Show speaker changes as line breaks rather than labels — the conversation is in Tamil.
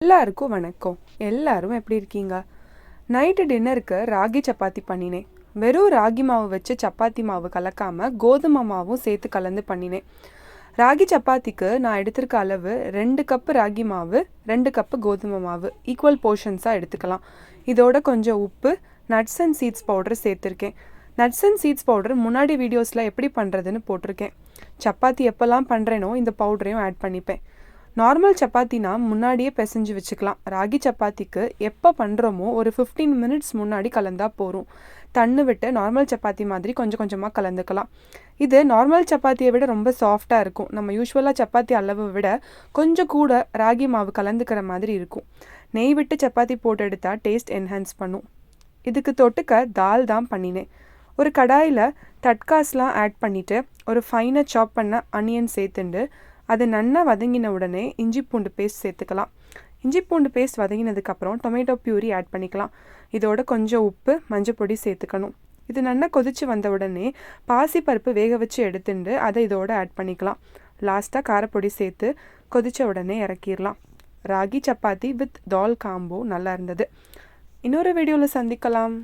எல்லாருக்கும் வணக்கம். எல்லாரும் எப்படி இருக்கீங்க? நைட்டு டின்னருக்கு ராகி சப்பாத்தி பண்ணினேன். வெறும் ராகி மாவு வச்சு சப்பாத்தி மாவு கலக்காமல் கோதுமை மாவும் சேர்த்து கலந்து பண்ணினேன். ராகி சப்பாத்திக்கு நான் எடுத்திருக்க அளவு 2 கப்பு ராகி மாவு, 2 கப்பு கோதுமை மாவு ஈக்குவல் போர்ஷன்ஸாக எடுத்துக்கலாம். இதோட கொஞ்சம் உப்பு, நட்ஸ் அண்ட் சீட்ஸ் பவுடர் சேர்த்துருக்கேன். நட்ஸ் அண்ட் சீட்ஸ் பவுடர் முன்னாடி வீடியோஸில் எப்படி பண்ணுறதுன்னு போட்டிருக்கேன். சப்பாத்தி எப்போல்லாம் பண்ணுறேனோ இந்த பவுடரையும் ஆட் பண்ணிப்பேன். நார்மல் சப்பாத்தினா முன்னாடியே பிசைஞ்சு வச்சுக்கலாம். ராகி சப்பாத்திக்கு எப்போ பண்ணுறோமோ ஒரு 15 மினிட்ஸ் முன்னாடி கலந்தால் போகும். தண்ணி விட்டு நார்மல் சப்பாத்தி மாதிரி கொஞ்சம் கொஞ்சமாக கலந்துக்கலாம். இது நார்மல் சப்பாத்தியை விட ரொம்ப சாஃப்டாக இருக்கும். நம்ம யூஸ்வலாக சப்பாத்தி அளவை விட கொஞ்சம் கூட ராகி மாவு கலந்துக்கிற மாதிரி இருக்கும். நெய் விட்டு சப்பாத்தி போட்டு எடுத்தால் டேஸ்ட் என்ஹான்ஸ் பண்ணும். இதுக்கு தொட்டுக்க தால் தான் பண்ணினேன். ஒரு கடாயில் தட்காஸ்லாம் ஆட் பண்ணிவிட்டு ஒரு ஃபைனாக சாப் பண்ண அனியன் சேர்த்துண்டு அது நல்லா வதங்கின உடனே இஞ்சி பூண்டு பேஸ்ட் சேர்த்துக்கலாம். இஞ்சி பூண்டு பேஸ்ட் வதங்கினதுக்கப்புறம் டொமேட்டோ பியூரி ஆட் பண்ணிக்கலாம். இதோட கொஞ்சம் உப்பு, மஞ்சள் பொடி சேர்த்துக்கணும். இது நல்லா கொதித்து வந்த உடனே பாசிப்பருப்பு வேக வச்சு எடுத்துட்டு அதை இதோட ஆட் பண்ணிக்கலாம். லாஸ்ட்டாக காரப்பொடி சேர்த்து கொதித்த உடனே இறக்கிடலாம். Ragi chapati with dal combo நல்லா இருந்தது. இன்னொரு வீடியோவில் சந்திக்கலாம்.